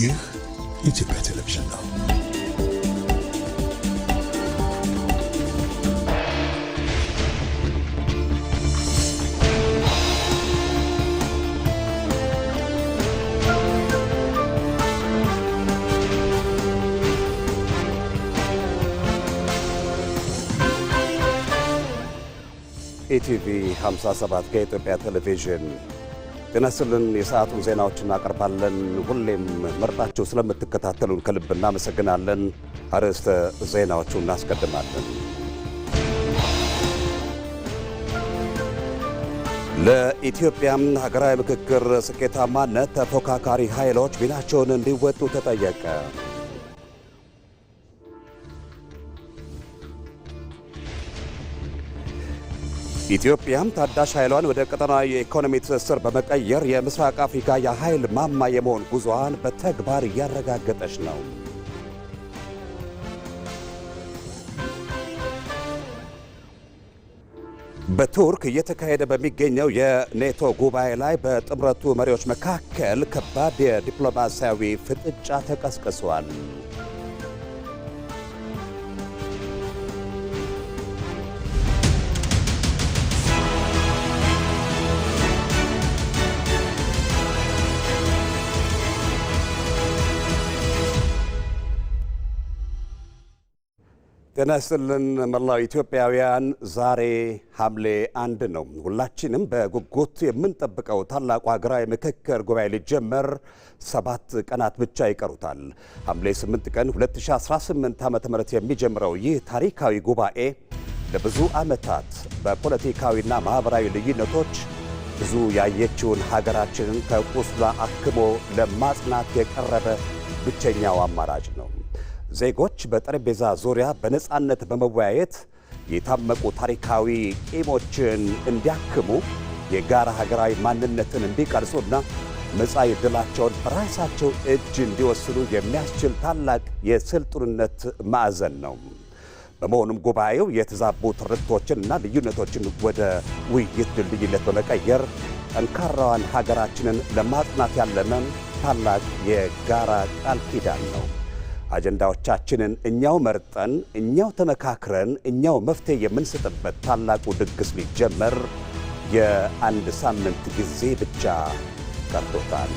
ይህ የኢትዮጵያ ቴሌቪዥን ነው። ኢቲቪ 57 ከኢትዮጵያ ቴሌቪዥን ጤና ይስጥልን። የሰዓቱን ዜናዎች እናቀርባለን። ሁሌም መርጣችሁ ስለምትከታተሉን ከልብ እናመሰግናለን። አርዕስተ ዜናዎቹን እናስቀድማለን። ለኢትዮጵያም ሀገራዊ ምክክር ስኬታማነት ተፎካካሪ ኃይሎች ሚናቸውን እንዲወጡ ተጠየቀ። ኢትዮጵያም ታዳሽ ኃይሏን ወደ ቀጠናዊ የኢኮኖሚ ትስስር በመቀየር የምስራቅ አፍሪካ የኃይል ማማ የመሆን ጉዞዋን በተግባር እያረጋገጠች ነው። በቱርክ እየተካሄደ በሚገኘው የኔቶ ጉባኤ ላይ በጥምረቱ መሪዎች መካከል ከባድ የዲፕሎማሲያዊ ፍጥጫ ተቀስቅሷል። ጤና ይስጥልን መላው ኢትዮጵያውያን፣ ዛሬ ሐምሌ 1 ነው። ሁላችንም በጉጉት የምንጠብቀው ታላቁ ሀገራዊ ምክክር ጉባኤ ሊጀመር 7 ቀናት ብቻ ይቀሩታል። ሐምሌ 8 ቀን 2018 ዓ.ም የሚጀምረው ይህ ታሪካዊ ጉባኤ ለብዙ ዓመታት በፖለቲካዊና ማኅበራዊ ልዩነቶች ብዙ ያየችውን ሀገራችንን ከቁስሏ አክሞ ለማጽናት የቀረበ ብቸኛው አማራጭ ነው። ዜጎች በጠረጴዛ ዙሪያ በነጻነት በመወያየት የታመቁ ታሪካዊ ቂሞችን እንዲያክሙ፣ የጋራ ሀገራዊ ማንነትን እንዲቀርጹና መጻኢ ዕድላቸውን በራሳቸው እጅ እንዲወስኑ የሚያስችል ታላቅ የስልጡንነት ማዕዘን ነው። በመሆኑም ጉባኤው የተዛቡ ትርክቶችንና ልዩነቶችን ወደ ውይይት ድልድይነት በመቀየር ጠንካራዋን ሀገራችንን ለማጽናት ያለመን ታላቅ የጋራ ቃል ኪዳን ነው። አጀንዳዎቻችንን እኛው መርጠን እኛው ተመካክረን እኛው መፍትሄ የምንሰጥበት ታላቁ ድግስ ሊጀመር የአንድ ሳምንት ጊዜ ብቻ ቀርቶታል።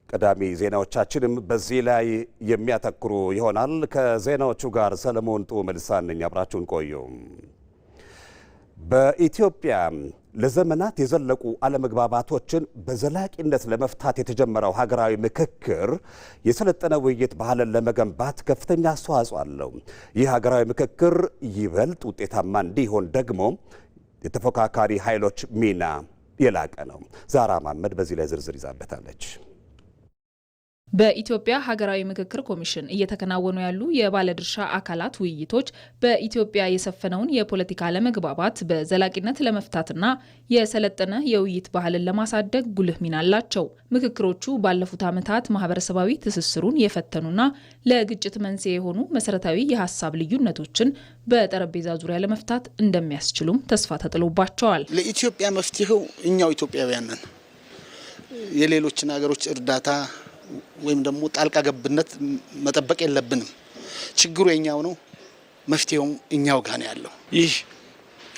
ቀዳሚ ዜናዎቻችንም በዚህ ላይ የሚያተኩሩ ይሆናል። ከዜናዎቹ ጋር ሰለሞን መልሳን ነኝ። አብራችሁን ቆዩ። በኢትዮጵያ ለዘመናት የዘለቁ አለመግባባቶችን በዘላቂነት ለመፍታት የተጀመረው ሀገራዊ ምክክር የሰለጠነ ውይይት ባህልን ለመገንባት ከፍተኛ አስተዋጽኦ አለው። ይህ ሀገራዊ ምክክር ይበልጥ ውጤታማ እንዲሆን ደግሞ የተፎካካሪ ኃይሎች ሚና የላቀ ነው። ዛራ መሐመድ በዚህ ላይ ዝርዝር ይዛበታለች። በኢትዮጵያ ሀገራዊ ምክክር ኮሚሽን እየተከናወኑ ያሉ የባለድርሻ አካላት ውይይቶች በኢትዮጵያ የሰፈነውን የፖለቲካ አለመግባባት በዘላቂነት ለመፍታትና የሰለጠነ የውይይት ባህልን ለማሳደግ ጉልህ ሚና አላቸው። ምክክሮቹ ባለፉት ዓመታት ማህበረሰባዊ ትስስሩን የፈተኑና ለግጭት መንስኤ የሆኑ መሰረታዊ የሀሳብ ልዩነቶችን በጠረጴዛ ዙሪያ ለመፍታት እንደሚያስችሉም ተስፋ ተጥሎባቸዋል። ለኢትዮጵያ መፍትሄው እኛው ኢትዮጵያውያን ነን። የሌሎችን ሀገሮች እርዳታ ወይም ደግሞ ጣልቃ ገብነት መጠበቅ የለብንም። ችግሩ የኛው ነው፣ መፍትሄውም እኛው ጋር ነው ያለው። ይህ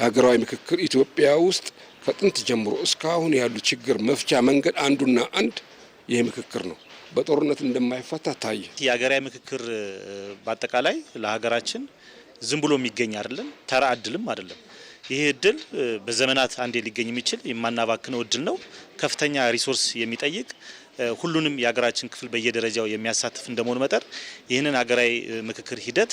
ሀገራዊ ምክክር ኢትዮጵያ ውስጥ ከጥንት ጀምሮ እስካሁን ያሉ ችግር መፍቻ መንገድ አንዱና አንድ ይህ ምክክር ነው። በጦርነት እንደማይፈታ ታየ። የሀገራዊ ምክክር በአጠቃላይ ለሀገራችን ዝም ብሎ የሚገኝ አይደለም፣ ተራ እድልም አይደለም። ይህ እድል በዘመናት አንዴ ሊገኝ የሚችል የማናባክነው እድል ነው። ከፍተኛ ሪሶርስ የሚጠይቅ ሁሉንም የሀገራችን ክፍል በየደረጃው የሚያሳትፍ እንደመሆኑ መጠን ይህንን ሀገራዊ ምክክር ሂደት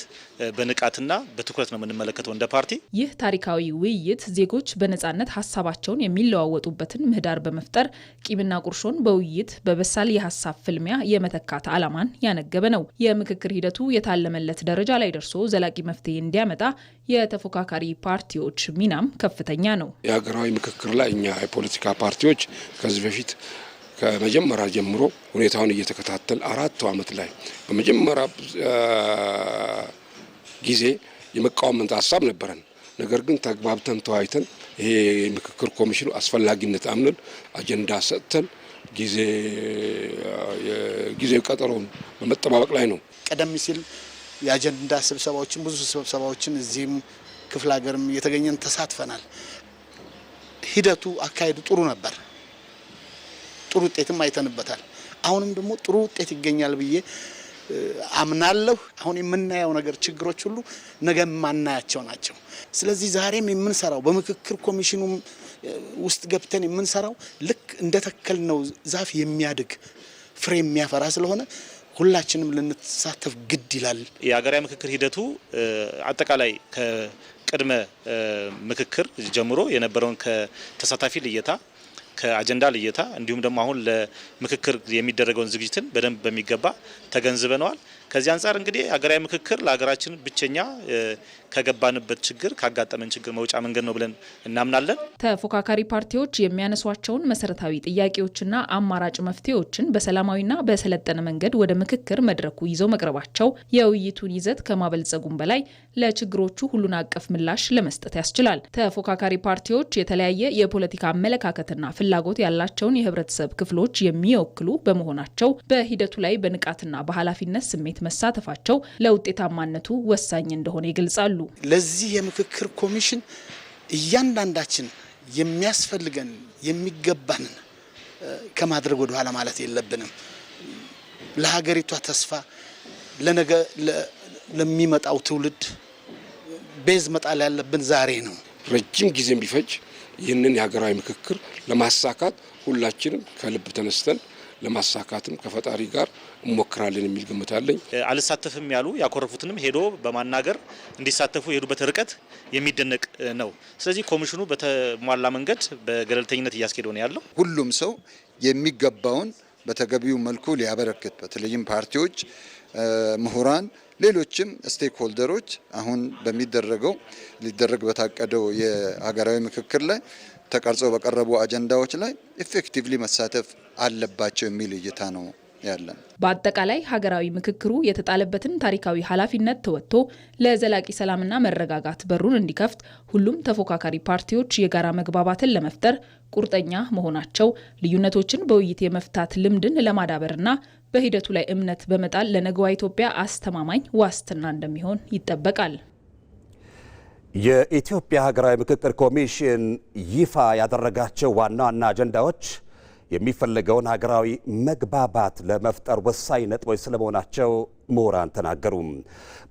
በንቃትና በትኩረት ነው የምንመለከተው እንደ ፓርቲ። ይህ ታሪካዊ ውይይት ዜጎች በነጻነት ሀሳባቸውን የሚለዋወጡበትን ምህዳር በመፍጠር ቂምና ቁርሾን በውይይት በበሳል የሀሳብ ፍልሚያ የመተካት ዓላማን ያነገበ ነው። የምክክር ሂደቱ የታለመለት ደረጃ ላይ ደርሶ ዘላቂ መፍትሄ እንዲያመጣ የተፎካካሪ ፓርቲዎች ሚናም ከፍተኛ ነው። የሀገራዊ ምክክር ላይ እኛ የፖለቲካ ፓርቲዎች ከዚህ በፊት ከመጀመሪያ ጀምሮ ሁኔታውን እየተከታተል 4 ዓመት ላይ በመጀመሪያ ጊዜ የመቃወም ሀሳብ ነበረን። ነገር ግን ተግባብተን ተወያይተን ይሄ ምክክር ኮሚሽኑ አስፈላጊነት አምነን አጀንዳ ሰጥተን ጊዜ ቀጠሮን በመጠባበቅ ላይ ነው። ቀደም ሲል የአጀንዳ ስብሰባዎችን ብዙ ስብሰባዎችን እዚህም ክፍለ ሀገርም እየተገኘን ተሳትፈናል። ሂደቱ አካሄዱ ጥሩ ነበር። ጥሩ ውጤትም አይተንበታል። አሁንም ደግሞ ጥሩ ውጤት ይገኛል ብዬ አምናለሁ። አሁን የምናየው ነገር ችግሮች ሁሉ ነገ የማናያቸው ናቸው። ስለዚህ ዛሬም የምንሰራው በምክክር ኮሚሽኑ ውስጥ ገብተን የምንሰራው ልክ እንደተከልነው ዛፍ የሚያድግ ፍሬ የሚያፈራ ስለሆነ ሁላችንም ልንሳተፍ ግድ ይላል። የሀገራዊ ምክክር ሂደቱ አጠቃላይ ከቅድመ ምክክር ጀምሮ የነበረውን ከተሳታፊ ልየታ ከአጀንዳ ልየታ እንዲሁም ደግሞ አሁን ለምክክር የሚደረገውን ዝግጅትን በደንብ በሚገባ ተገንዝበነዋል። ከዚህ አንጻር እንግዲህ ሀገራዊ ምክክር ለሀገራችን ብቸኛ ከገባንበት ችግር ካጋጠመን ችግር መውጫ መንገድ ነው ብለን እናምናለን። ተፎካካሪ ፓርቲዎች የሚያነሷቸውን መሰረታዊ ጥያቄዎችና አማራጭ መፍትሄዎችን በሰላማዊና በሰለጠነ መንገድ ወደ ምክክር መድረኩ ይዘው መቅረባቸው የውይይቱን ይዘት ከማበልጸጉም በላይ ለችግሮቹ ሁሉን አቀፍ ምላሽ ለመስጠት ያስችላል። ተፎካካሪ ፓርቲዎች የተለያየ የፖለቲካ አመለካከትና ፍላጎት ያላቸውን የህብረተሰብ ክፍሎች የሚወክሉ በመሆናቸው በሂደቱ ላይ በንቃትና በኃላፊነት ስሜት መሳተፋቸው ለውጤታማነቱ ወሳኝ እንደሆነ ይገልጻሉ። ለዚህ የምክክር ኮሚሽን እያንዳንዳችን የሚያስፈልገን የሚገባንን ከማድረግ ወደ ኋላ ማለት የለብንም። ለሀገሪቷ ተስፋ ለነገ ለሚመጣው ትውልድ ቤዝ መጣል ያለብን ዛሬ ነው። ረጅም ጊዜም ቢፈጅ ይህንን የሀገራዊ ምክክር ለማሳካት ሁላችንም ከልብ ተነስተን ለማሳካትም ከፈጣሪ ጋር እንሞክራለን የሚል ግምት አለኝ። አልሳተፍም ያሉ ያኮረፉትንም ሄዶ በማናገር እንዲሳተፉ የሄዱበት ርቀት የሚደነቅ ነው። ስለዚህ ኮሚሽኑ በተሟላ መንገድ በገለልተኝነት እያስኬደ ነው ያለው። ሁሉም ሰው የሚገባውን በተገቢው መልኩ ሊያበረክት በተለይም ፓርቲዎች፣ ምሁራን፣ ሌሎችም ስቴክ ሆልደሮች አሁን ሊደረግ በታቀደው የሀገራዊ ምክክር ላይ ተቀርጾ በቀረቡ አጀንዳዎች ላይ ኢፌክቲቭሊ መሳተፍ አለባቸው የሚል እይታ ነው ያለን። በአጠቃላይ ሀገራዊ ምክክሩ የተጣለበትን ታሪካዊ ኃላፊነት ተወጥቶ ለዘላቂ ሰላምና መረጋጋት በሩን እንዲከፍት ሁሉም ተፎካካሪ ፓርቲዎች የጋራ መግባባትን ለመፍጠር ቁርጠኛ መሆናቸው ልዩነቶችን በውይይት የመፍታት ልምድን ለማዳበርና በሂደቱ ላይ እምነት በመጣል ለነገዋ ኢትዮጵያ አስተማማኝ ዋስትና እንደሚሆን ይጠበቃል። የኢትዮጵያ ሀገራዊ ምክክር ኮሚሽን ይፋ ያደረጋቸው ዋና ዋና አጀንዳዎች የሚፈለገውን ሀገራዊ መግባባት ለመፍጠር ወሳኝ ነጥቦች ስለመሆናቸው ምሁራን ተናገሩ።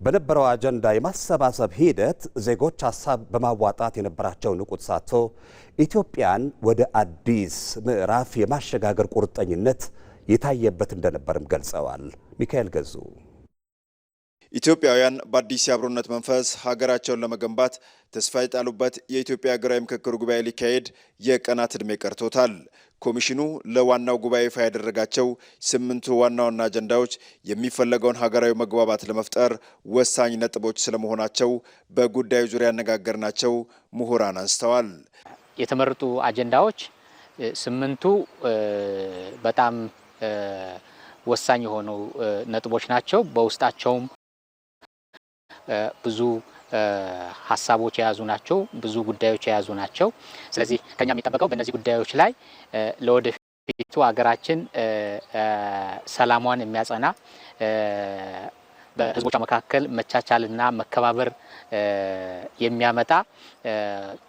በነበረው አጀንዳ የማሰባሰብ ሂደት ዜጎች ሀሳብ በማዋጣት የነበራቸው ንቁ ተሳትፎ ኢትዮጵያን ወደ አዲስ ምዕራፍ የማሸጋገር ቁርጠኝነት የታየበት እንደነበርም ገልጸዋል። ሚካኤል ገዙ ኢትዮጵያውያን በአዲስ የአብሮነት መንፈስ ሀገራቸውን ለመገንባት ተስፋ የጣሉበት የኢትዮጵያ ሀገራዊ ምክክር ጉባኤ ሊካሄድ የቀናት ዕድሜ ቀርቶታል። ኮሚሽኑ ለዋናው ጉባኤ ይፋ ያደረጋቸው 8 ዋና ዋና አጀንዳዎች የሚፈለገውን ሀገራዊ መግባባት ለመፍጠር ወሳኝ ነጥቦች ስለመሆናቸው በጉዳዩ ዙሪያ ያነጋገርናቸው ምሁራን አንስተዋል። የተመረጡ አጀንዳዎች 8ቱ በጣም ወሳኝ የሆኑ ነጥቦች ናቸው። በውስጣቸውም ብዙ ሀሳቦች የያዙ ናቸው። ብዙ ጉዳዮች የያዙ ናቸው። ስለዚህ ከኛ የሚጠበቀው በእነዚህ ጉዳዮች ላይ ለወደፊቱ ሀገራችን ሰላሟን የሚያጸና በሕዝቦቿ መካከል መቻቻልና መከባበር የሚያመጣ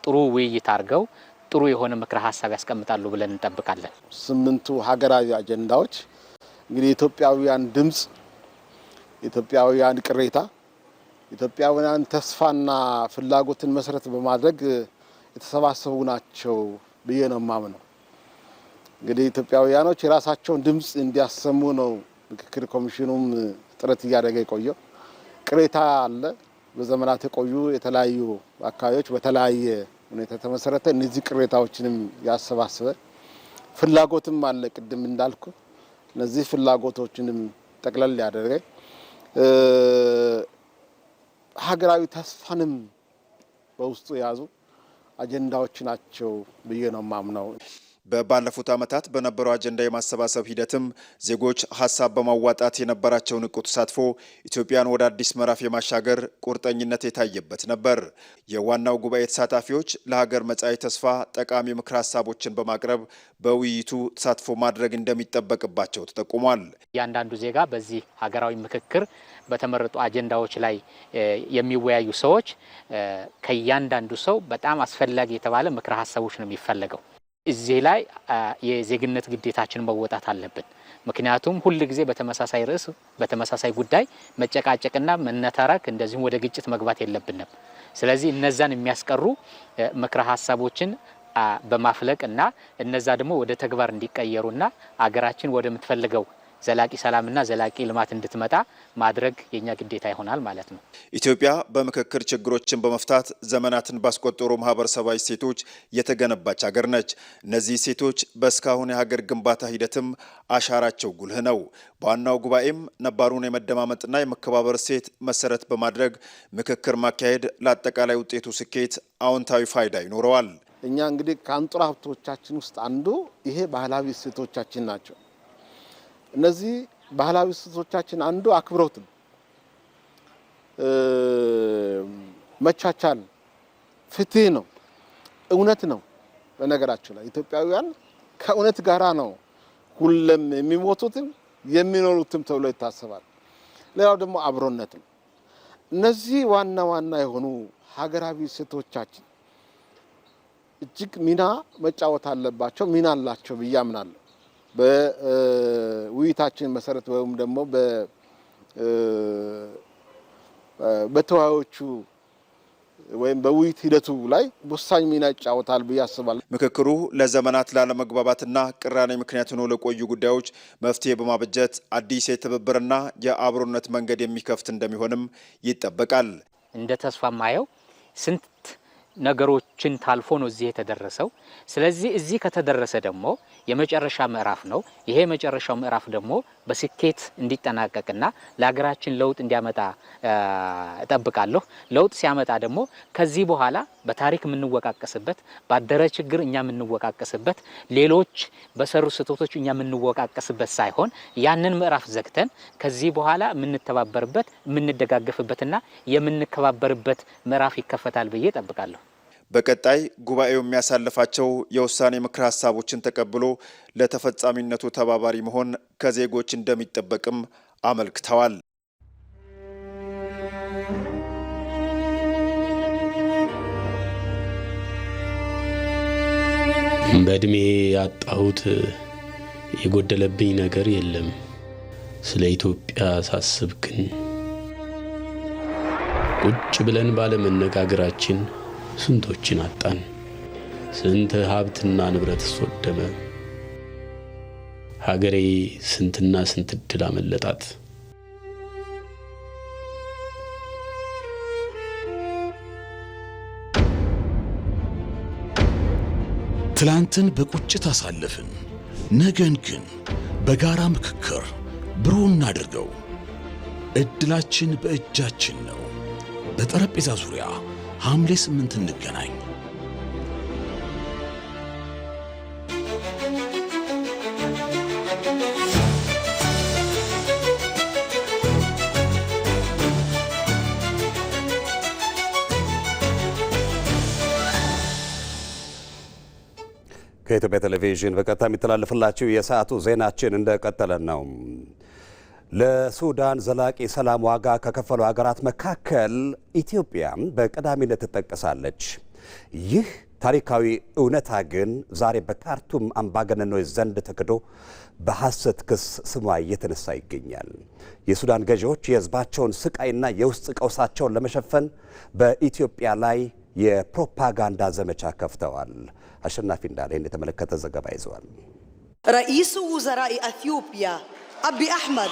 ጥሩ ውይይት አድርገው ጥሩ የሆነ ምክረ ሀሳብ ያስቀምጣሉ ብለን እንጠብቃለን። 8ቱ ሀገራዊ አጀንዳዎች እንግዲህ የኢትዮጵያውያን ድምጽ፣ የኢትዮጵያውያን ቅሬታ፣ ኢትዮጵያውያን ተስፋና ፍላጎትን መሰረት በማድረግ የተሰባሰቡ ናቸው ብዬ ነው የማምነው። እንግዲህ ኢትዮጵያውያኖች የራሳቸውን ድምጽ እንዲያሰሙ ነው ምክክር ኮሚሽኑም ጥረት እያደረገ የቆየው። ቅሬታ አለ። በዘመናት የቆዩ የተለያዩ አካባቢዎች በተለያየ ሁኔታ ተመሰረተ እነዚህ ቅሬታዎችንም ያሰባሰበ ፍላጎትም አለ። ቅድም እንዳልኩ እነዚህ ፍላጎቶችንም ጠቅለል ያደረገ ሀገራዊ ተስፋንም በውስጡ የያዙ አጀንዳዎች ናቸው ብዬ ነው ማምነው። ባለፉት ዓመታት በነበረው አጀንዳ የማሰባሰብ ሂደትም ዜጎች ሀሳብ በማዋጣት የነበራቸውን ንቁ ተሳትፎ ኢትዮጵያን ወደ አዲስ ምዕራፍ የማሻገር ቁርጠኝነት የታየበት ነበር። የዋናው ጉባኤ ተሳታፊዎች ለሀገር መጻኢ ተስፋ ጠቃሚ ምክር ሀሳቦችን በማቅረብ በውይይቱ ተሳትፎ ማድረግ እንደሚጠበቅባቸው ተጠቁሟል። እያንዳንዱ ዜጋ በዚህ ሀገራዊ ምክክር በተመረጡ አጀንዳዎች ላይ የሚወያዩ ሰዎች ከእያንዳንዱ ሰው በጣም አስፈላጊ የተባለ ምክር ሀሳቦች ነው የሚፈለገው። እዚህ ላይ የዜግነት ግዴታችን መወጣት አለብን። ምክንያቱም ሁል ጊዜ በተመሳሳይ ርዕስ በተመሳሳይ ጉዳይ መጨቃጨቅና መነታረክ እንደዚሁም ወደ ግጭት መግባት የለብንም። ስለዚህ እነዛን የሚያስቀሩ ምክረ ሀሳቦችን በማፍለቅና እነዛ ደግሞ ወደ ተግባር እንዲቀየሩና አገራችን ወደ ምትፈልገው ዘላቂ ሰላምና ዘላቂ ልማት እንድትመጣ ማድረግ የኛ ግዴታ ይሆናል ማለት ነው። ኢትዮጵያ በምክክር ችግሮችን በመፍታት ዘመናትን ባስቆጠሩ ማህበረሰባዊ ሴቶች የተገነባች ሀገር ነች። እነዚህ ሴቶች በእስካሁን የሀገር ግንባታ ሂደትም አሻራቸው ጉልህ ነው። በዋናው ጉባኤም ነባሩን የመደማመጥና የመከባበር ሴት መሰረት በማድረግ ምክክር ማካሄድ ለአጠቃላይ ውጤቱ ስኬት አዎንታዊ ፋይዳ ይኖረዋል። እኛ እንግዲህ ከአንጡራ ሀብቶቻችን ውስጥ አንዱ ይሄ ባህላዊ እሴቶቻችን ናቸው። እነዚህ ባህላዊ እሴቶቻችን አንዱ አክብሮት ነው፣ መቻቻል፣ ፍትህ ነው፣ እውነት ነው። በነገራችን ላይ ኢትዮጵያውያን ከእውነት ጋራ ነው ሁሉም የሚሞቱትም የሚኖሩትም ተብሎ ይታሰባል። ሌላው ደግሞ አብሮነት ነው። እነዚህ ዋና ዋና የሆኑ ሀገራዊ እሴቶቻችን እጅግ ሚና መጫወት አለባቸው፣ ሚና አላቸው ብዬ አምናለሁ። በውይይታችን መሰረት ወይም ደግሞ በተወያዮቹ ወይም በውይይት ሂደቱ ላይ ወሳኝ ሚና ይጫወታል ብዬ አስባለሁ። ምክክሩ ለዘመናት ላለመግባባትና ቅራኔ ምክንያት ሆነው ለቆዩ ጉዳዮች መፍትሄ በማበጀት አዲስ የትብብርና የአብሮነት መንገድ የሚከፍት እንደሚሆንም ይጠበቃል። እንደ ተስፋ ማየው ስንት ነገሮችን ታልፎ ነው እዚህ የተደረሰው። ስለዚህ እዚህ ከተደረሰ ደግሞ የመጨረሻ ምዕራፍ ነው። ይሄ የመጨረሻው ምዕራፍ ደግሞ በስኬት እንዲጠናቀቅና ለሀገራችን ለውጥ እንዲያመጣ እጠብቃለሁ። ለውጥ ሲያመጣ ደግሞ ከዚህ በኋላ በታሪክ የምንወቃቀስበት፣ ባደረ ችግር እኛ የምንወቃቀስበት፣ ሌሎች በሰሩ ስህተቶች እኛ የምንወቃቀስበት ሳይሆን ያንን ምዕራፍ ዘግተን ከዚህ በኋላ የምንተባበርበት፣ የምንደጋገፍበትና የምንከባበርበት ምዕራፍ ይከፈታል ብዬ እጠብቃለሁ። በቀጣይ ጉባኤው የሚያሳልፋቸው የውሳኔ ምክር ሀሳቦችን ተቀብሎ ለተፈጻሚነቱ ተባባሪ መሆን ከዜጎች እንደሚጠበቅም አመልክተዋል። በእድሜ ያጣሁት የጎደለብኝ ነገር የለም። ስለ ኢትዮጵያ ሳስብ ግን ቁጭ ብለን ባለመነጋገራችን ስንቶችን አጣን። ስንት ሀብትና ንብረት ወደመ። ሀገሬ ስንትና ስንት እድል አመለጣት። ትላንትን በቁጭት አሳለፍን፣ ነገን ግን በጋራ ምክክር ብሩህ እናድርገው። እድላችን በእጃችን ነው። በጠረጴዛ ዙሪያ ሐምሌ 8 እንገናኝ። ከኢትዮጵያ ቴሌቪዥን በቀጥታ የሚተላለፍላችሁ የሰዓቱ ዜናችን እንደቀጠለ ነው። ለሱዳን ዘላቂ ሰላም ዋጋ ከከፈሉ ሀገራት መካከል ኢትዮጵያ በቀዳሚነት ትጠቀሳለች። ይህ ታሪካዊ እውነታ ግን ዛሬ በካርቱም አምባገነኖች ዘንድ ተክዶ በሐሰት ክስ ስሟ እየተነሳ ይገኛል። የሱዳን ገዢዎች የሕዝባቸውን ስቃይና የውስጥ ቀውሳቸውን ለመሸፈን በኢትዮጵያ ላይ የፕሮፓጋንዳ ዘመቻ ከፍተዋል። አሸናፊ እንዳለ የተመለከተ ዘገባ ይዘዋል። رئيس وزراء أثيوبيا أبي أحمد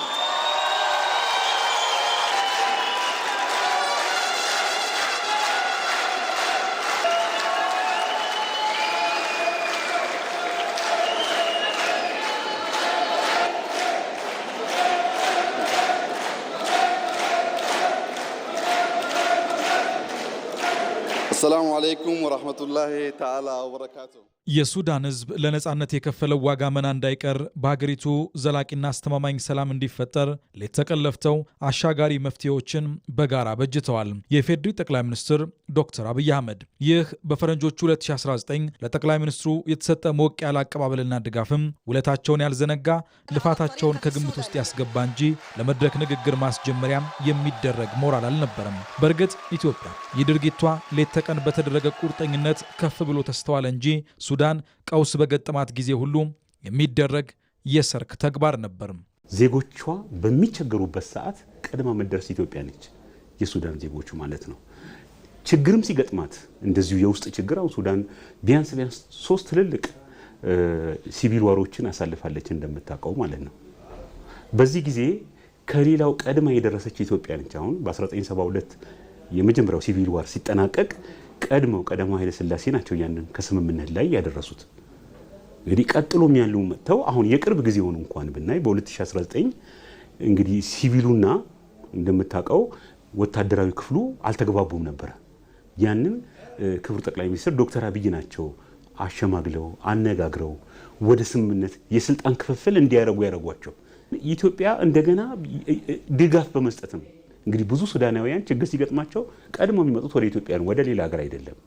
السلام عليكم ورحمة الله تعالى وبركاته የሱዳን ህዝብ ለነጻነት የከፈለው ዋጋ መና እንዳይቀር በሀገሪቱ ዘላቂና አስተማማኝ ሰላም እንዲፈጠር ለተከለፈው አሻጋሪ መፍትሄዎችን በጋራ በጅተዋል። የፌዴሪ ጠቅላይ ሚኒስትር ዶክተር አብይ አህመድ ይህ በፈረንጆቹ 2019 ለጠቅላይ ሚኒስትሩ የተሰጠ ሞቅ ያለ አቀባበልና ድጋፍም ውለታቸውን ያልዘነጋ ልፋታቸውን ከግምት ውስጥ ያስገባ እንጂ ለመድረክ ንግግር ማስጀመሪያ የሚደረግ ሞራል አልነበረም። በእርግጥ ኢትዮጵያ የድርጊቷ ለተቀን በተደረገ ቁርጠኝነት ከፍ ብሎ ተስተዋለ እንጂ ሱዳን ቀውስ በገጠማት ጊዜ ሁሉ የሚደረግ የሰርክ ተግባር ነበር። ዜጎቿ በሚቸገሩበት ሰዓት ቀድማ መድረስ ኢትዮጵያ ነች። የሱዳን ዜጎቹ ማለት ነው። ችግርም ሲገጥማት እንደዚሁ የውስጥ ችግር አው ሱዳን ቢያንስ 3 ትልልቅ ሲቪል ዋሮችን አሳልፋለች እንደምታውቀው ማለት ነው። በዚህ ጊዜ ከሌላው ቀድማ የደረሰች ኢትዮጵያ ነች። አሁን በ1972 የመጀመሪያው ሲቪል ዋር ሲጠናቀቅ ቀዳማዊ ኃይለ ሥላሴ ናቸው ያንን ከስምምነት ላይ ያደረሱት። እንግዲህ ቀጥሎም ያሉ መጥተው አሁን የቅርብ ጊዜ ሆኖ እንኳን ብናይ በ2019 እንግዲህ ሲቪሉና እንደምታውቀው ወታደራዊ ክፍሉ አልተግባቡም ነበር። ያንን ክቡር ጠቅላይ ሚኒስትር ዶክተር አብይ ናቸው አሸማግለው አነጋግረው ወደ ስምምነት የስልጣን ክፍፍል እንዲያደርጉ ያደረጓቸው። ኢትዮጵያ እንደገና ድጋፍ በመስጠት ነው። እንግዲህ ብዙ ሱዳናውያን ችግር ሲገጥማቸው ቀድሞ የሚመጡት ወደ ኢትዮጵያ ነው፣ ወደ ሌላ ሀገር አይደለም።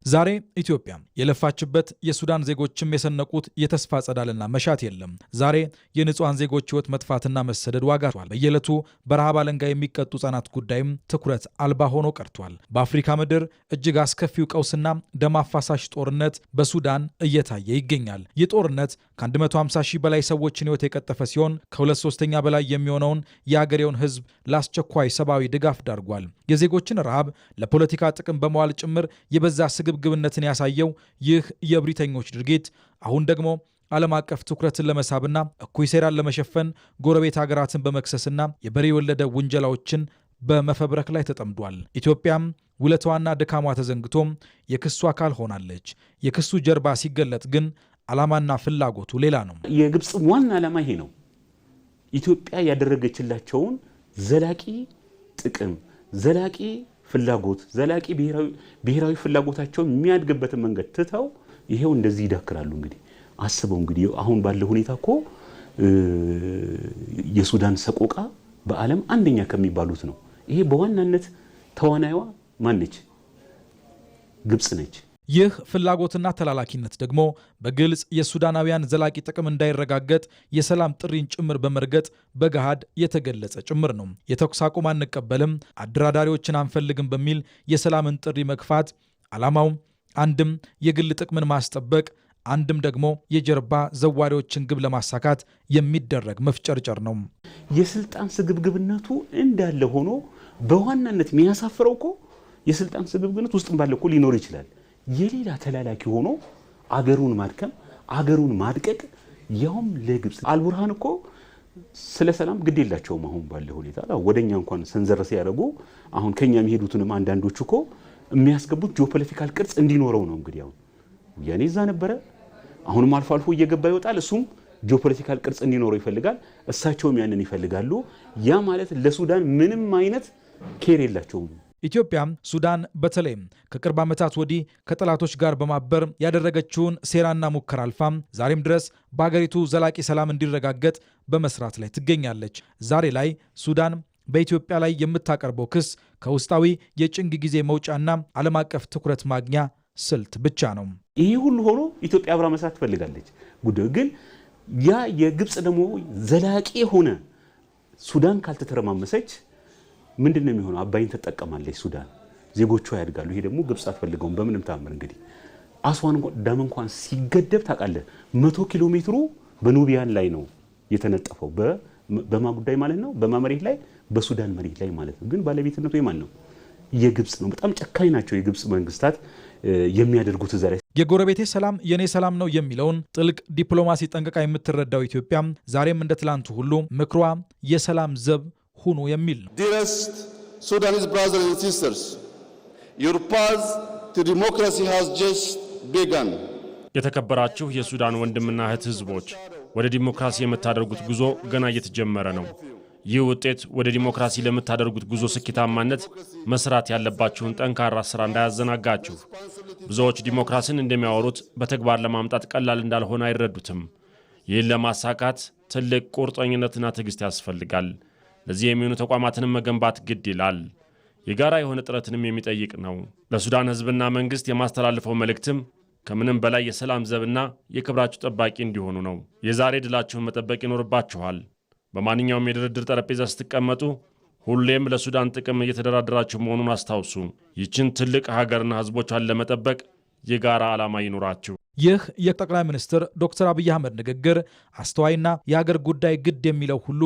ዛሬ ኢትዮጵያ የለፋችበት የሱዳን ዜጎችም የሰነቁት የተስፋ ጸዳልና መሻት የለም። ዛሬ የንጹሃን ዜጎች ህይወት መጥፋትና መሰደድ ዋጋ ቷል። በየዕለቱ በረሃብ አለንጋ የሚቀጡ ህጻናት ጉዳይም ትኩረት አልባ ሆኖ ቀርቷል። በአፍሪካ ምድር እጅግ አስከፊው ቀውስና ደም አፋሳሽ ጦርነት በሱዳን እየታየ ይገኛል። ይህ ጦርነት ከ150 ሺህ በላይ ሰዎችን ህይወት የቀጠፈ ሲሆን ከ2/3 በላይ የሚሆነውን የአገሬውን ህዝብ ለአስቸኳይ ሰብአዊ ድጋፍ ዳርጓል። የዜጎችን ረሃብ ለፖለቲካ ጥቅም በመዋል ጭምር የበዛ ግብነትን ያሳየው ይህ የብሪተኞች ድርጊት አሁን ደግሞ ዓለም አቀፍ ትኩረትን ለመሳብና እኩይ ሴራን ለመሸፈን ጎረቤት ሀገራትን በመክሰስና የበሬ የወለደ ውንጀላዎችን በመፈብረክ ላይ ተጠምዷል። ኢትዮጵያም ውለታዋና ድካሟ ተዘንግቶም የክሱ አካል ሆናለች። የክሱ ጀርባ ሲገለጥ ግን ዓላማና ፍላጎቱ ሌላ ነው። የግብጽ ዋና ዓላማ ይሄ ነው። ኢትዮጵያ ያደረገችላቸውን ዘላቂ ጥቅም፣ ዘላቂ ፍላጎት፣ ዘላቂ ብሔራዊ ፍላጎታቸውን የሚያድግበትን መንገድ ትተው ይሄው እንደዚህ ይዳክራሉ። እንግዲህ አስበው እንግዲህ አሁን ባለው ሁኔታ እኮ የሱዳን ሰቆቃ በዓለም አንደኛ ከሚባሉት ነው። ይሄ በዋናነት ተዋናይዋ ማን ነች? ግብጽ ነች። ይህ ፍላጎትና ተላላኪነት ደግሞ በግልጽ የሱዳናውያን ዘላቂ ጥቅም እንዳይረጋገጥ የሰላም ጥሪን ጭምር በመርገጥ በገሃድ የተገለጸ ጭምር ነው። የተኩስ አቁም አንቀበልም፣ አደራዳሪዎችን አንፈልግም በሚል የሰላምን ጥሪ መግፋት ዓላማው አንድም የግል ጥቅምን ማስጠበቅ፣ አንድም ደግሞ የጀርባ ዘዋሪዎችን ግብ ለማሳካት የሚደረግ መፍጨርጨር ነው። የስልጣን ስግብግብነቱ እንዳለ ሆኖ በዋናነት የሚያሳፍረው እኮ የስልጣን ስግብግብነት ውስጥም ባለ እኮ ሊኖር ይችላል። የሌላ ተላላኪ ሆኖ አገሩን ማድከም፣ አገሩን ማድቀቅ፣ ያውም ለግብጽ አልቡርሃን እኮ ስለ ሰላም ግድ የላቸውም። አሁን ባለው ሁኔታ ወደኛ እንኳን ሰንዘር ሲያደርጉ አሁን ከኛ የሚሄዱትንም አንዳንዶቹ እኮ የሚያስገቡት ጂኦፖለቲካል ቅርጽ እንዲኖረው ነው። እንግዲህ አሁን ያኔ እዛ ነበረ፣ አሁንም አልፎ አልፎ እየገባ ይወጣል። እሱም ጂኦፖለቲካል ቅርጽ እንዲኖረው ይፈልጋል። እሳቸውም ያንን ይፈልጋሉ። ያ ማለት ለሱዳን ምንም አይነት ኬር የላቸውም። ኢትዮጵያ ሱዳን በተለይም ከቅርብ ዓመታት ወዲህ ከጠላቶች ጋር በማበር ያደረገችውን ሴራና ሙከራ አልፋም ዛሬም ድረስ በአገሪቱ ዘላቂ ሰላም እንዲረጋገጥ በመስራት ላይ ትገኛለች። ዛሬ ላይ ሱዳን በኢትዮጵያ ላይ የምታቀርበው ክስ ከውስጣዊ የጭንግ ጊዜ መውጫና ዓለም አቀፍ ትኩረት ማግኛ ስልት ብቻ ነው። ይህ ሁሉ ሆኖ ኢትዮጵያ አብራ መስራት ትፈልጋለች። ጉዳዩ ግን ያ የግብጽ ደግሞ ዘላቂ ሆነ ሱዳን ካልተተረማመሰች ምንድነው የሚሆነው? አባይን ተጠቀማለች ሱዳን፣ ዜጎቿ ያድጋሉ። ይሄ ደግሞ ግብጽ አትፈልገውም በምንም ታምር። እንግዲህ አስዋን ዳም እንኳን ሲገደብ ታውቃለህ 100 ኪሎ ሜትሩ በኑቢያን ላይ ነው የተነጠፈው። በማ ጉዳይ ማለት ነው፣ በማመሬት ላይ በሱዳን መሬት ላይ ማለት ነው። ግን ባለቤትነቱ የማን ነው? የግብጽ ነው። በጣም ጨካኝ ናቸው የግብጽ መንግስታት የሚያደርጉት ዛሬ የጎረቤቴ ሰላም የኔ ሰላም ነው የሚለውን ጥልቅ ዲፕሎማሲ ጠንቅቃ የምትረዳው ኢትዮጵያ ዛሬም እንደ ትላንቱ ሁሉ ምክሯ የሰላም ዘብ ሁኑ የሚል ነው። Dearest Sudanese brothers and sisters, your path to democracy has just begun. የተከበራችሁ የሱዳን ወንድምና እህት ህዝቦች ወደ ዲሞክራሲ የምታደርጉት ጉዞ ገና እየተጀመረ ነው። ይህ ውጤት ወደ ዲሞክራሲ ለምታደርጉት ጉዞ ስኬታማነት መስራት ያለባችሁን ጠንካራ ስራ እንዳያዘናጋችሁ። ብዙዎች ዲሞክራሲን እንደሚያወሩት በተግባር ለማምጣት ቀላል እንዳልሆነ አይረዱትም። ይህን ለማሳካት ትልቅ ቁርጠኝነትና ትዕግስት ያስፈልጋል። ለዚህ የሚሆኑ ተቋማትንም መገንባት ግድ ይላል። የጋራ የሆነ ጥረትንም የሚጠይቅ ነው። ለሱዳን ህዝብና መንግስት የማስተላልፈው መልእክትም ከምንም በላይ የሰላም ዘብና የክብራችሁ ጠባቂ እንዲሆኑ ነው። የዛሬ ድላችሁን መጠበቅ ይኖርባችኋል። በማንኛውም የድርድር ጠረጴዛ ስትቀመጡ ሁሌም ለሱዳን ጥቅም እየተደራደራችሁ መሆኑን አስታውሱ። ይህችን ትልቅ ሀገርና ህዝቦቿን ለመጠበቅ የጋራ ዓላማ ይኖራችሁ። ይህ የጠቅላይ ሚኒስትር ዶክተር አብይ አህመድ ንግግር አስተዋይና የሀገር ጉዳይ ግድ የሚለው ሁሉ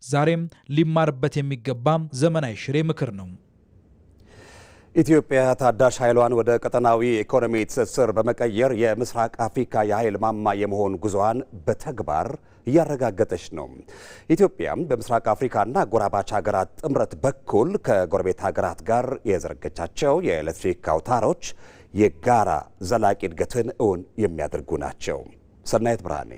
ዛሬም ሊማርበት የሚገባ ዘመናዊ ሽሬ ምክር ነው። ኢትዮጵያ ታዳሽ ኃይሏን ወደ ቀጠናዊ ኢኮኖሚ ትስስር በመቀየር የምስራቅ አፍሪካ የኃይል ማማ የመሆን ጉዞዋን በተግባር እያረጋገጠች ነው። ኢትዮጵያም በምስራቅ አፍሪካና ጎራባች ሀገራት ጥምረት በኩል ከጎረቤት ሀገራት ጋር የዘረገቻቸው የኤሌክትሪክ አውታሮች የጋራ ዘላቂ እድገትን እውን የሚያደርጉ ናቸው። ሰናይት ብርሃኔ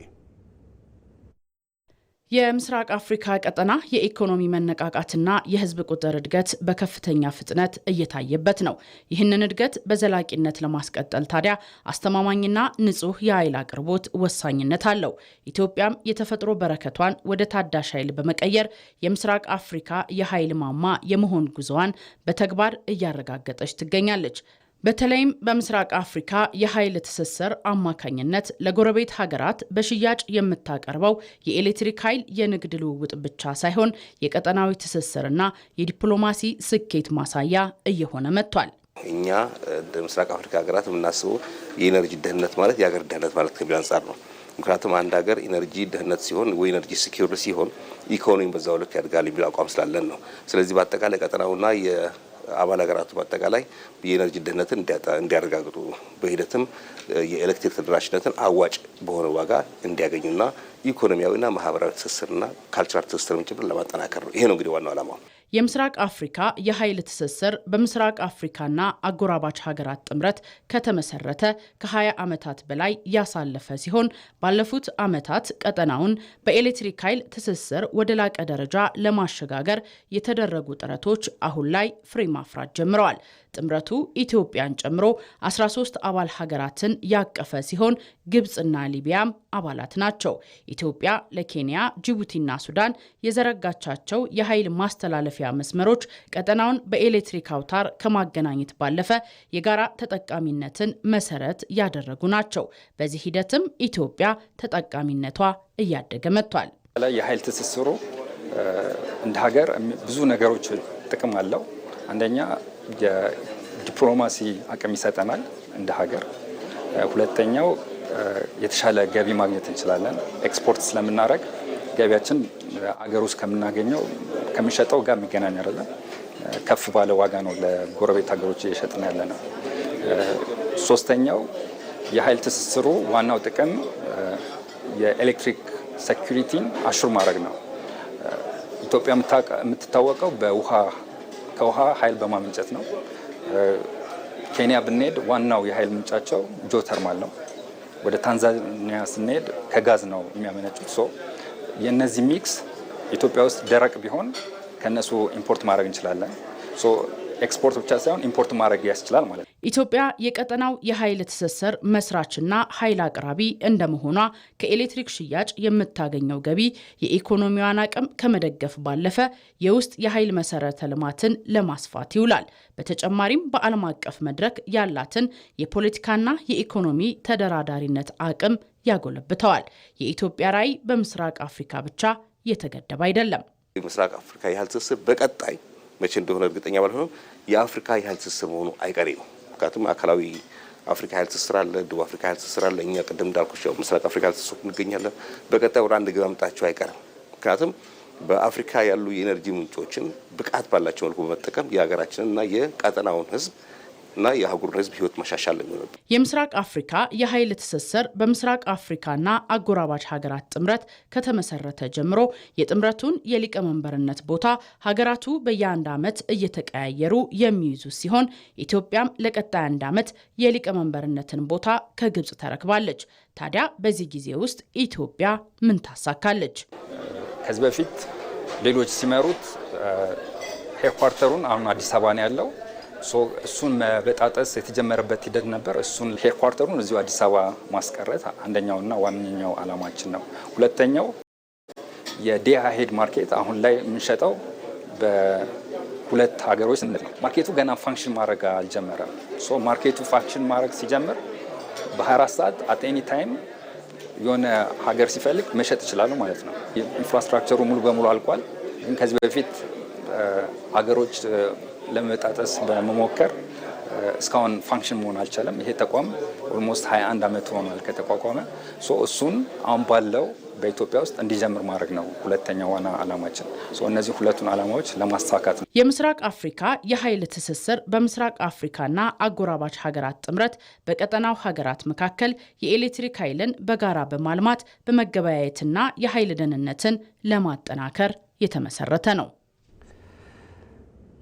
የምስራቅ አፍሪካ ቀጠና የኢኮኖሚ መነቃቃትና የህዝብ ቁጥር እድገት በከፍተኛ ፍጥነት እየታየበት ነው። ይህንን እድገት በዘላቂነት ለማስቀጠል ታዲያ አስተማማኝና ንጹህ የኃይል አቅርቦት ወሳኝነት አለው። ኢትዮጵያም የተፈጥሮ በረከቷን ወደ ታዳሽ ኃይል በመቀየር የምስራቅ አፍሪካ የኃይል ማማ የመሆን ጉዞዋን በተግባር እያረጋገጠች ትገኛለች። በተለይም በምስራቅ አፍሪካ የኃይል ትስስር አማካኝነት ለጎረቤት ሀገራት በሽያጭ የምታቀርበው የኤሌክትሪክ ኃይል የንግድ ልውውጥ ብቻ ሳይሆን የቀጠናዊ ትስስርና የዲፕሎማሲ ስኬት ማሳያ እየሆነ መጥቷል። እኛ እንደ ምስራቅ አፍሪካ ሀገራት የምናስበው የኢነርጂ ደህንነት ማለት የሀገር ደህንነት ማለት ከሚል አንጻር ነው። ምክንያቱም አንድ ሀገር ኢነርጂ ደህንነት ሲሆን ወይ ኢነርጂ ሲኪዩር ሲሆን ኢኮኖሚ በዛው ልክ ያድጋል የሚል አቋም ስላለን ነው። ስለዚህ በአጠቃላይ ቀጠናውና አባል ሀገራቱ በአጠቃላይ የኤነርጂ ደህንነትን እንዲያረጋግጡ በሂደትም የኤሌክትሪክ ተደራሽነትን አዋጭ በሆነ ዋጋ እንዲያገኙና ኢኮኖሚያዊና ማህበራዊ ትስስርና ካልቸራል ትስስርን ጭምር ለማጠናከር ነው። ይሄ ነው እንግዲህ ዋናው ዓላማው። የምስራቅ አፍሪካ የኃይል ትስስር በምስራቅ አፍሪካና አጎራባች ሀገራት ጥምረት ከተመሰረተ ከ20 ዓመታት በላይ ያሳለፈ ሲሆን ባለፉት ዓመታት ቀጠናውን በኤሌክትሪክ ኃይል ትስስር ወደ ላቀ ደረጃ ለማሸጋገር የተደረጉ ጥረቶች አሁን ላይ ፍሬ ማፍራት ጀምረዋል። ጥምረቱ ኢትዮጵያን ጨምሮ 13 አባል ሀገራትን ያቀፈ ሲሆን ግብፅና ሊቢያም አባላት ናቸው። ኢትዮጵያ ለኬንያ፣ ጅቡቲና ሱዳን የዘረጋቻቸው የኃይል ማስተላለፊያ መስመሮች ቀጠናውን በኤሌክትሪክ አውታር ከማገናኘት ባለፈ የጋራ ተጠቃሚነትን መሰረት ያደረጉ ናቸው። በዚህ ሂደትም ኢትዮጵያ ተጠቃሚነቷ እያደገ መጥቷል። የኃይል ትስስሩ እንደ ሀገር ብዙ ነገሮች ጥቅም አለው። አንደኛ የዲፕሎማሲ አቅም ይሰጠናል እንደ ሀገር። ሁለተኛው የተሻለ ገቢ ማግኘት እንችላለን። ኤክስፖርት ስለምናደርግ ገቢያችን አገር ውስጥ ከምናገኘው ከሚሸጠው ጋር የሚገናኝ አይደለም። ከፍ ባለ ዋጋ ነው ለጎረቤት ሀገሮች እየሸጥን ያለ ነው። ሶስተኛው የኃይል ትስስሩ ዋናው ጥቅም የኤሌክትሪክ ሴኩሪቲን አሹር ማድረግ ነው። ኢትዮጵያ የምትታወቀው ከውሃ ኃይል በማመንጨት ነው። ኬንያ ብንሄድ ዋናው የኃይል ምንጫቸው ጂኦተርማል ነው። ወደ ታንዛኒያ ስንሄድ ከጋዝ ነው የሚያመነጩት። የነዚህ ሚክስ ኢትዮጵያ ውስጥ ደረቅ ቢሆን ከነሱ ኢምፖርት ማድረግ እንችላለን። ኤክስፖርት ብቻ ሳይሆን ኢምፖርት ማድረግ ያስችላል ማለት ነው። ኢትዮጵያ የቀጠናው የኃይል ትስስር መስራችና ኃይል አቅራቢ እንደመሆኗ ከኤሌክትሪክ ሽያጭ የምታገኘው ገቢ የኢኮኖሚዋን አቅም ከመደገፍ ባለፈ የውስጥ የኃይል መሰረተ ልማትን ለማስፋት ይውላል። በተጨማሪም በዓለም አቀፍ መድረክ ያላትን የፖለቲካና የኢኮኖሚ ተደራዳሪነት አቅም ያጎለብተዋል። የኢትዮጵያ ራዕይ በምስራቅ አፍሪካ ብቻ የተገደበ አይደለም። የምስራቅ አፍሪካ የኃይል ትስስር በቀጣይ መቼ እንደሆነ እርግጠኛ ባልሆነም የአፍሪካ የኃይል ትስስር መሆኑ አይቀሬ ነው። ምክንያቱም አካላዊ አፍሪካ የኃይል ትስስር አለ፣ ደቡብ አፍሪካ የኃይል ትስስር አለ። እኛ ቅድም እንዳልኩሽ ያው ምስራቅ አፍሪካ የኃይል ትስስር እንገኛለን። በቀጣይ ወደ አንድ ግብ ማምጣቸው አይቀርም። ምክንያቱም በአፍሪካ ያሉ የኤነርጂ ምንጮችን ብቃት ባላቸው መልኩ በመጠቀም የሀገራችንና የቀጠናውን ሕዝብ እና የአህጉሩን ህዝብ ህይወት ማሻሻል ነው። የምስራቅ አፍሪካ የኃይል ትስስር በምስራቅ አፍሪካና አጎራባች ሀገራት ጥምረት ከተመሰረተ ጀምሮ የጥምረቱን የሊቀመንበርነት ቦታ ሀገራቱ በየአንድ ዓመት እየተቀያየሩ የሚይዙ ሲሆን ኢትዮጵያም ለቀጣይ አንድ ዓመት የሊቀመንበርነትን ቦታ ከግብጽ ተረክባለች። ታዲያ በዚህ ጊዜ ውስጥ ኢትዮጵያ ምን ታሳካለች? ከዚህ በፊት ሌሎች ሲመሩት ሄድኳርተሩን አሁን አዲስ አበባ ነው ያለው። እሱን መበጣጠስ የተጀመረበት ሂደት ነበር። እሱን ሄድኳርተሩን እዚሁ አዲስ አበባ ማስቀረት አንደኛውና ዋነኛው ዓላማችን ነው። ሁለተኛው የዴይ አሄድ ማርኬት አሁን ላይ የምንሸጠው በሁለት ሀገሮች ነው። ማርኬቱ ገና ፋንክሽን ማድረግ አልጀመረም። ማርኬቱ ፋንክሽን ማድረግ ሲጀምር በ24 ሰዓት አት ኤኒ ታይም የሆነ ሀገር ሲፈልግ መሸጥ ይችላሉ ማለት ነው። ኢንፍራስትራክቸሩ ሙሉ በሙሉ አልቋል። ግን ከዚህ በፊት ሀገሮች ለመጣጠስ በመሞከር እስካሁን ፋንክሽን መሆን አልቻለም። ይሄ ተቋም ኦልሞስት 21 ዓመት ሆኗል ከተቋቋመ። እሱን አሁን ባለው በኢትዮጵያ ውስጥ እንዲጀምር ማድረግ ነው ሁለተኛው ዋና ዓላማችን። እነዚህ ሁለቱን ዓላማዎች ለማሳካት ነው። የምስራቅ አፍሪካ የኃይል ትስስር በምስራቅ አፍሪካና አጎራባች ሀገራት ጥምረት በቀጠናው ሀገራት መካከል የኤሌክትሪክ ኃይልን በጋራ በማልማት በመገበያየትና የኃይል ደህንነትን ለማጠናከር የተመሰረተ ነው።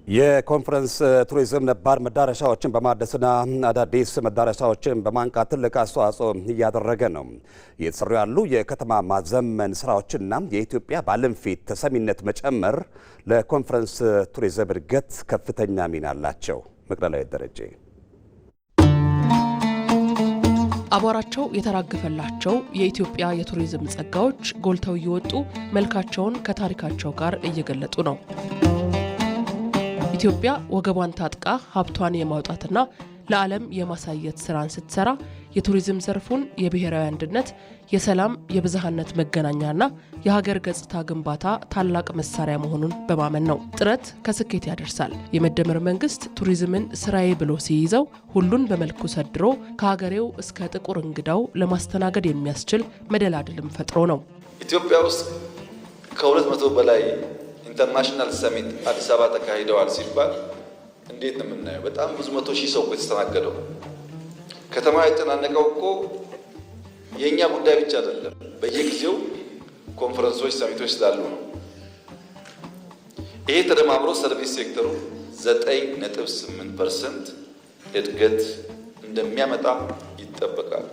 የኮንፈረንስ ቱሪዝም ነባር መዳረሻዎችን በማደስና አዳዲስ መዳረሻዎችን በማንቃት ትልቅ አስተዋጽኦ እያደረገ ነው። እየተሰሩ ያሉ የከተማ ማዘመን ስራዎችና የኢትዮጵያ በዓለም ፊት ተሰሚነት መጨመር ለኮንፈረንስ ቱሪዝም እድገት ከፍተኛ ሚና አላቸው። መቅደላዊ ደረጀ አቧራቸው የተራገፈላቸው የኢትዮጵያ የቱሪዝም ጸጋዎች ጎልተው እየወጡ መልካቸውን ከታሪካቸው ጋር እየገለጡ ነው። ኢትዮጵያ ወገቧን ታጥቃ ሀብቷን የማውጣትና ለዓለም የማሳየት ስራን ስትሰራ የቱሪዝም ዘርፉን የብሔራዊ አንድነት፣ የሰላም፣ የብዝሃነት መገናኛና የሀገር ገጽታ ግንባታ ታላቅ መሳሪያ መሆኑን በማመን ነው። ጥረት ከስኬት ያደርሳል። የመደመር መንግስት ቱሪዝምን ስራዬ ብሎ ሲይዘው ሁሉን በመልኩ ሰድሮ ከሀገሬው እስከ ጥቁር እንግዳው ለማስተናገድ የሚያስችል መደላድልም ፈጥሮ ነው። ኢትዮጵያ ውስጥ ከ200 በላይ ኢንተርናሽናል ሰሚት አዲስ አበባ ተካሂደዋል ሲባል እንዴት ነው የምናየው? በጣም ብዙ 100 ሺህ ሰው የተስተናገደው ከተማ የተጨናነቀው እኮ የኛ ጉዳይ ብቻ አይደለም። በየጊዜው ኮንፈረንሶች፣ ሰሚቶች ስላሉ ነው። ይሄ ተደማምሮ ሰርቪስ ሴክተሩ 9.8% እድገት እንደሚያመጣ ይጠበቃል።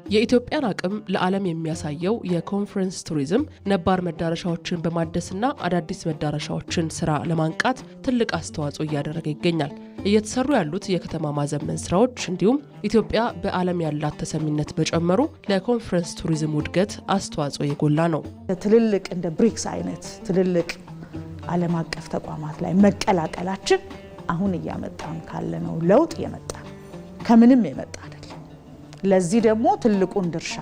የኢትዮጵያን አቅም ለዓለም የሚያሳየው የኮንፈረንስ ቱሪዝም ነባር መዳረሻዎችን በማደስና አዳዲስ መዳረሻዎችን ስራ ለማንቃት ትልቅ አስተዋጽኦ እያደረገ ይገኛል። እየተሰሩ ያሉት የከተማ ማዘመን ስራዎች እንዲሁም ኢትዮጵያ በዓለም ያላት ተሰሚነት በጨመሩ ለኮንፈረንስ ቱሪዝም እድገት አስተዋጽኦ የጎላ ነው። ትልልቅ እንደ ብሪክስ አይነት ትልልቅ ዓለም አቀፍ ተቋማት ላይ መቀላቀላችን አሁን እያመጣን ካለነው ለውጥ የመጣ ከምንም የመጣ አይደለም። ለዚህ ደግሞ ትልቁን ድርሻ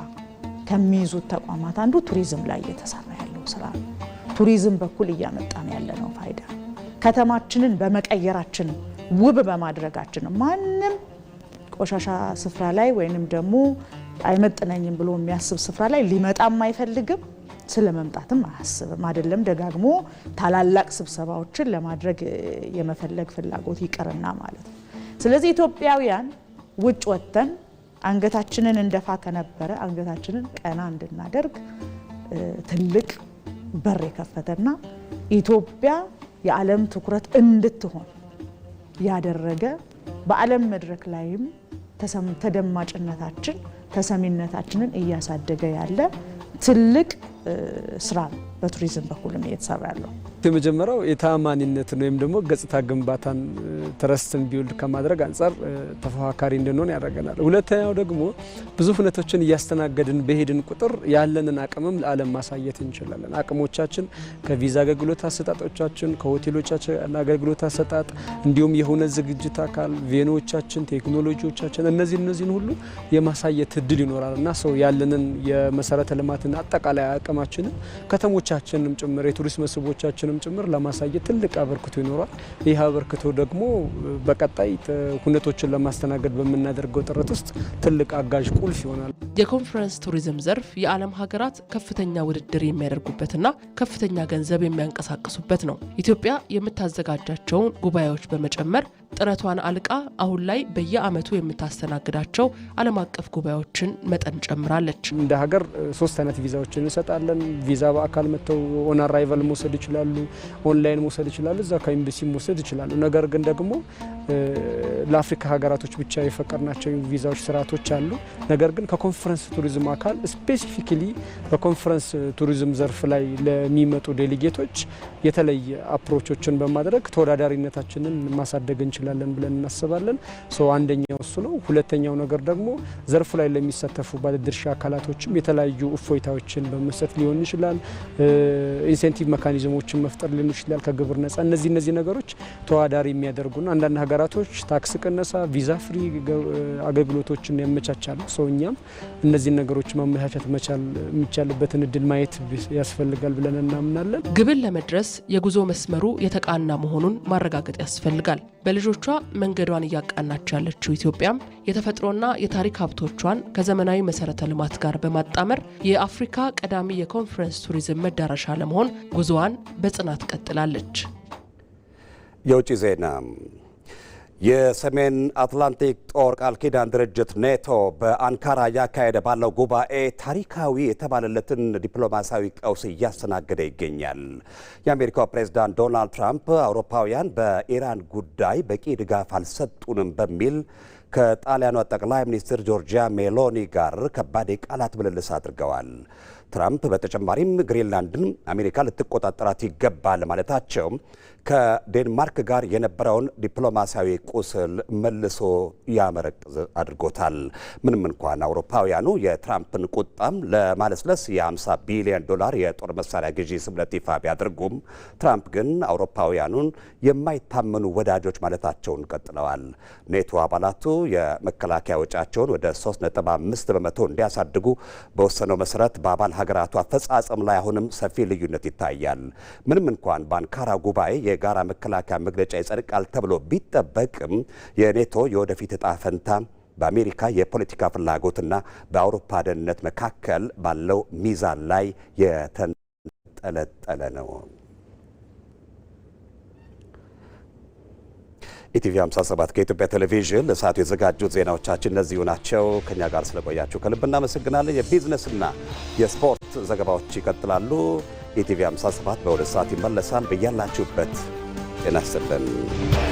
ከሚይዙት ተቋማት አንዱ ቱሪዝም ላይ እየተሰራ ያለው ስራ ነው። ቱሪዝም በኩል እያመጣን ያለነው ፋይዳ ከተማችንን በመቀየራችን ውብ በማድረጋችን ማንም ቆሻሻ ስፍራ ላይ ወይንም ደግሞ አይመጥነኝም ብሎ የሚያስብ ስፍራ ላይ ሊመጣም አይፈልግም፣ ስለመምጣትም አያስብም። አይደለም ደጋግሞ ታላላቅ ስብሰባዎችን ለማድረግ የመፈለግ ፍላጎት ይቀርና ማለት ነው። ስለዚህ ኢትዮጵያውያን ውጭ ወጥተን አንገታችንን እንደፋ ከነበረ አንገታችንን ቀና እንድናደርግ ትልቅ በር የከፈተና ኢትዮጵያ የዓለም ትኩረት እንድትሆን ያደረገ በዓለም መድረክ ላይም ተደማጭነታችን ተሰሚነታችንን እያሳደገ ያለ ትልቅ ስራ ነው። በቱሪዝም በኩልም እየተሰራ ያለው የመጀመሪያው የተአማኒነትን ወይም ደግሞ ገጽታ ግንባታን ትረስትን ቢውልድ ከማድረግ አንጻር ተፎካካሪ እንድንሆን ያደርገናል። ሁለተኛው ደግሞ ብዙ ሁነቶችን እያስተናገድን በሄድን ቁጥር ያለንን አቅምም ለዓለም ማሳየት እንችላለን። አቅሞቻችን ከቪዛ አገልግሎት አሰጣጦቻችን፣ ከሆቴሎቻችን አገልግሎት አሰጣጥ እንዲሁም የሁነት ዝግጅት አካል ቬኖቻችን፣ ቴክኖሎጂዎቻችን እነዚህን ሁሉ የማሳየት እድል ይኖራል እና ሰው ያለንን የመሰረተ ልማትና አጠቃላይ አቅማችንን ከተሞቻችንም ጭምር የቱሪስት መስህቦቻችንም ጭምር ለማሳየት ትልቅ አበርክቶ ይኖራል። ይህ አበርክቶ ደግሞ በቀጣይ ሁነቶችን ለማስተናገድ በምናደርገው ጥረት ውስጥ ትልቅ አጋዥ ቁልፍ ይሆናል። የኮንፈረንስ ቱሪዝም ዘርፍ የዓለም ሀገራት ከፍተኛ ውድድር የሚያደርጉበትና ከፍተኛ ገንዘብ የሚያንቀሳቅሱበት ነው። ኢትዮጵያ የምታዘጋጃቸውን ጉባኤዎች በመጨመር ጥረቷን አልቃ አሁን ላይ በየዓመቱ የምታስተናግዳቸው ዓለም አቀፍ ጉባኤዎችን መጠን ጨምራለች። እንደ ሀገር 3 አይነት ቪዛዎችን እንሰጣለን። ቪዛ በአካል መጥተው ኦን አራይቫል መውሰድ ይችላሉ፣ ኦንላይን መውሰድ ይችላሉ፣ እዛ ከኤምባሲ መውሰድ ይችላሉ። ነገር ግን ደግሞ ለአፍሪካ ሀገራቶች ብቻ የፈቀድናቸው ቪዛዎች ስርዓቶች አሉ። ነገር ግን ከኮንፈረንስ ቱሪዝም አካል ስፔሲፊካሊ በኮንፈረንስ ቱሪዝም ዘርፍ ላይ ለሚመጡ ዴሊጌቶች የተለየ አፕሮቾችን በማድረግ ተወዳዳሪነታችንን ማሳደግ እንችላለን ብለን እናስባለን። አንደኛው እሱ ነው። ሁለተኛው ነገር ደግሞ ዘርፉ ላይ ለሚሳተፉ ባለድርሻ አካላቶችም የተለያዩ እፎይታዎችን በመስጠት ሊሆን ይችላል። ኢንሴንቲቭ ሜካኒዝሞችን መፍጠር ሊሆን ይችላል፣ ከግብር ነጻ። እነዚህ ነገሮች ተወዳዳሪ የሚያደርጉና አንዳንድ ሀገራቶች ታክስ ቅነሳ፣ ቪዛ ፍሪ አገልግሎቶችን ያመቻቻሉ። እኛም እነዚህ ነገሮች ማመቻቸት የሚቻልበትን እድል ማየት ያስፈልጋል ብለን እናምናለን። ግብን ለመድረስ የጉዞ መስመሩ የተቃና መሆኑን ማረጋገጥ ያስፈልጋል። በልጆቿ መንገዷን እያቃናች ያለችው ኢትዮጵያም የተፈጥሮና የታሪክ ሀብቶቿን ከዘመናዊ መሰረተ ልማት ጋር በማጣመር የአፍሪካ ቀዳሚ የኮንፈረንስ ቱሪዝም መዳረሻ ለመሆን ጉዞዋን በጽናት ቀጥላለች። የውጭ ዜና። የሰሜን አትላንቲክ ጦር ቃል ኪዳን ድርጅት ኔቶ በአንካራ እያካሄደ ባለው ጉባኤ ታሪካዊ የተባለለትን ዲፕሎማሲያዊ ቀውስ እያስተናገደ ይገኛል። የአሜሪካው ፕሬዝዳንት ዶናልድ ትራምፕ አውሮፓውያን በኢራን ጉዳይ በቂ ድጋፍ አልሰጡንም በሚል ከጣሊያኗ ጠቅላይ ሚኒስትር ጆርጂያ ሜሎኒ ጋር ከባድ የቃላት ምልልስ አድርገዋል። ትራምፕ በተጨማሪም ግሪንላንድን አሜሪካ ልትቆጣጠራት ይገባል ማለታቸው ከዴንማርክ ጋር የነበረውን ዲፕሎማሲያዊ ቁስል መልሶ ያመረቅዝ አድርጎታል። ምንም እንኳን አውሮፓውያኑ የትራምፕን ቁጣም ለማለስለስ የ50 ቢሊዮን ዶላር የጦር መሳሪያ ግዢ ስምምነት ይፋ ቢያደርጉም ትራምፕ ግን አውሮፓውያኑን የማይታመኑ ወዳጆች ማለታቸውን ቀጥለዋል። ኔቶ አባላቱ የመከላከያ ወጪያቸውን ወደ 3.5 በመቶ እንዲያሳድጉ በወሰነው መሰረት በአባል ሀገራቱ አፈጻጸም ላይ አሁንም ሰፊ ልዩነት ይታያል። ምንም እንኳን በአንካራ ጉባኤ የጋራ መከላከያ መግለጫ ይጸድቃል ተብሎ ቢጠበቅም የኔቶ የወደፊት ዕጣ ፈንታ በአሜሪካ የፖለቲካ ፍላጎትና በአውሮፓ ደህንነት መካከል ባለው ሚዛን ላይ የተንጠለጠለ ነው። ኢቲቪ 57 ከኢትዮጵያ ቴሌቪዥን ለሰዓቱ የዘጋጁት ዜናዎቻችን እነዚሁ ናቸው። ከኛ ጋር ስለቆያችሁ ከልብ እናመሰግናለን። የቢዝነስና የስፖርት ዘገባዎች ይቀጥላሉ። ኢቲቪ 57 በ2 ሰዓት ይመለሳል። በያላችሁበት ጤና ይስጥልን።